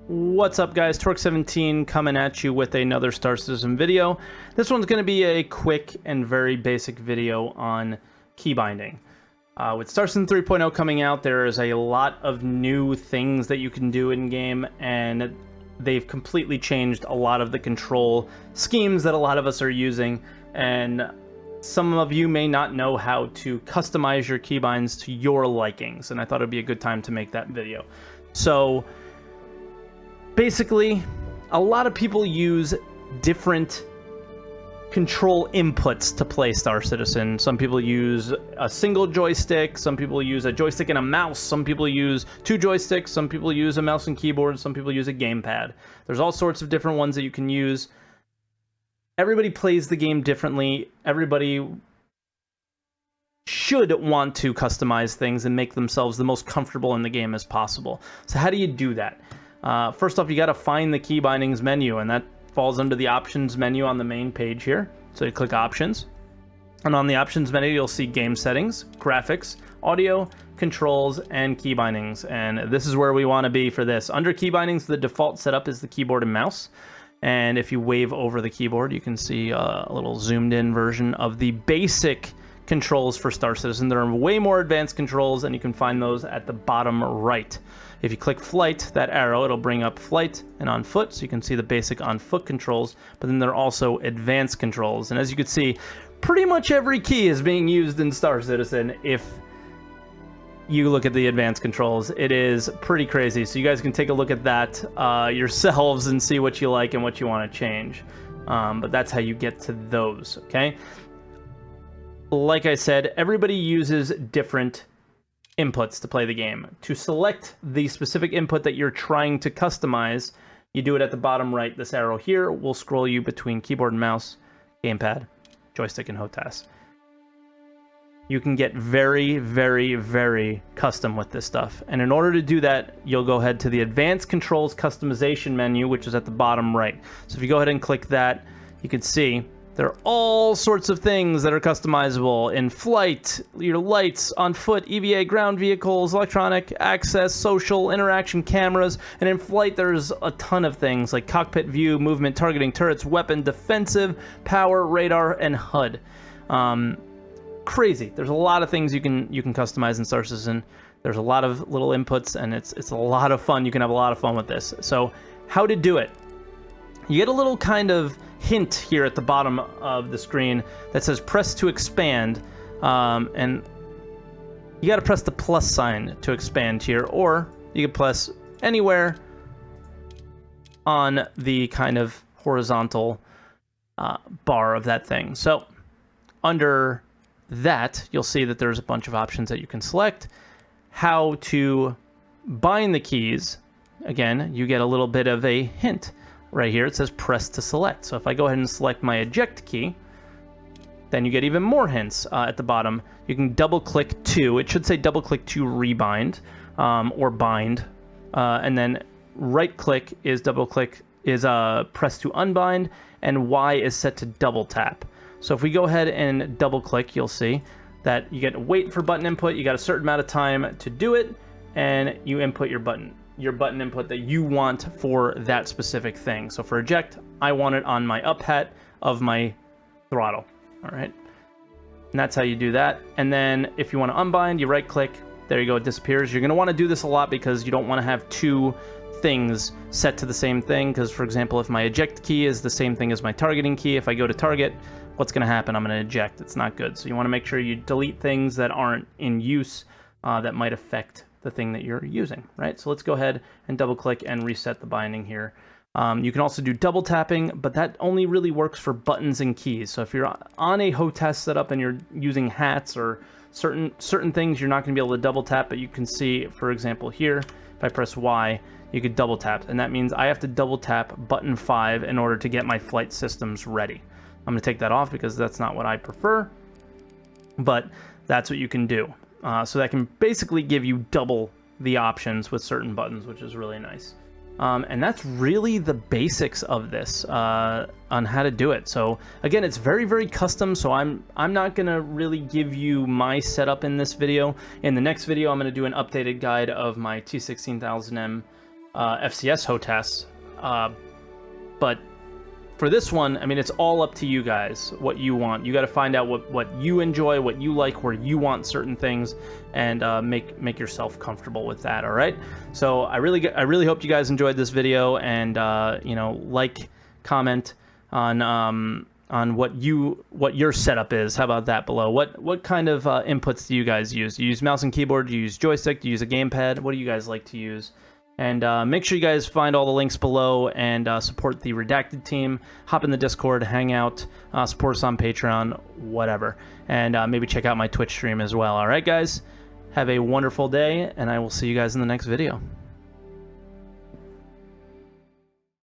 What's up, guys? Torque17 coming at you with another Star Citizen video. This one's going to be a quick and very basic video on keybinding. With Star Citizen 3.0 coming out, there is a lot of new things that you can do in-game, and they've completely changed a lot of the control schemes that a lot of us are using, and some of you may not know how to customize your keybinds to your likings, and I thought it'd be a good time to make that video. So basically, a lot of people use different control inputs to play Star Citizen. Some people use a single joystick, some people use a joystick and a mouse, some people use two joysticks, some people use a mouse and keyboard, some people use a gamepad. There's all sorts of different ones that you can use. Everybody plays the game differently. Everybody should want to customize things and make themselves the most comfortable in the game as possible. So how do you do that? First off, you got to find the keybindings menu, and that falls under the options menu on the main page here. So you click options, and on the options menu you'll see game settings, graphics, audio, controls, and keybindings. And this is where we want to be for this. Under keybindings, the default setup is the keyboard and mouse. And if you wave over the keyboard, you can see a little zoomed in version of the basic controls for Star Citizen. There are way more advanced controls, and you can find those at the bottom right. If you click flight, that arrow, it'll bring up flight and on foot, so you can see the basic on foot controls, but then there are also advanced controls. And as you can see, pretty much every key is being used in Star Citizen. If you look at the advanced controls, it is pretty crazy. So you guys can take a look at that yourselves and see what you like and what you want to change. But that's how you get to those, okay? Like I said, everybody uses different inputs to play the game. To select the specific input that you're trying to customize, you do it at the bottom right. This arrow here will scroll you between keyboard and mouse, gamepad, joystick, and HOTAS. You can get very, very, very custom with this stuff. And in order to do that, you'll go ahead to the Advanced Controls Customization menu, which is at the bottom right. So if you go ahead and click that, you can see there are all sorts of things that are customizable in flight, your lights, on foot, EVA, ground vehicles, electronic, access, social, interaction, cameras, and in flight there's a ton of things like cockpit view, movement, targeting, turrets, weapon, defensive, power, radar, and HUD. Crazy. There's a lot of things you can customize in Star Citizen. There's a lot of little inputs, and it's a lot of fun. You can have a lot of fun with this. So how to do it? You get a little kind of hint here at the bottom of the screen that says press to expand, and you got to press the plus sign to expand here, or you can press anywhere on the kind of horizontal bar of that thing. So under that, you'll see that there's a bunch of options that you can select. How to bind the keys, again, you get a little bit of a hint. Right here it says press to select. So if I go ahead and select my eject key, then you get even more hints at the bottom. You can double click to, it should say double click to rebind or bind, and then right click is double click is press to unbind, and Y is set to double tap. So if we go ahead and double click, you'll see that you get to wait for button input. You got a certain amount of time to do it, and you input your button input that you want for that specific thing. So for eject, I want it on my up hat of my throttle. All right. And that's how you do that. And then if you want to unbind, you right click, there you go, it disappears. You're going to want to do this a lot because you don't want to have two things set to the same thing. Because for example, if my eject key is the same thing as my targeting key, if I go to target, what's going to happen? I'm going to eject. It's not good. So you want to make sure you delete things that aren't in use that might affect the thing that you're using, right? So let's go ahead and double click and reset the binding here. You can also do double tapping, but that only really works for buttons and keys. So if you're on a HOTAS setup and you're using hats or certain things, you're not going to be able to double tap, but you can see, for example, here, if I press Y, you could double tap, and that means I have to double tap button 5 in order to get my flight systems ready. I'm going to take that off because that's not what I prefer, but that's what you can do. So that can basically give you double the options with certain buttons, which is really nice. And that's really the basics of this on how to do it. So again, it's very, very custom. So I'm not going to really give you my setup in this video. In the next video, I'm going to do an updated guide of my T16000M FCS hotests. But for this one, I mean, it's all up to you guys what you want. You got to find out what you enjoy, what you like, where you want certain things, and make yourself comfortable with that. All right. So I really hope you guys enjoyed this video, and you know, like, comment on what your setup is. How about that below? What kind of inputs do you guys use? Do you use mouse and keyboard? Do you use joystick? Do you use a gamepad? What do you guys like to use? And make sure you guys find all the links below and support the Redacted team. Hop in the Discord, hang out, support us on Patreon, whatever. And maybe check out my Twitch stream as well. All right, guys? Have a wonderful day, and I will see you guys in the next video.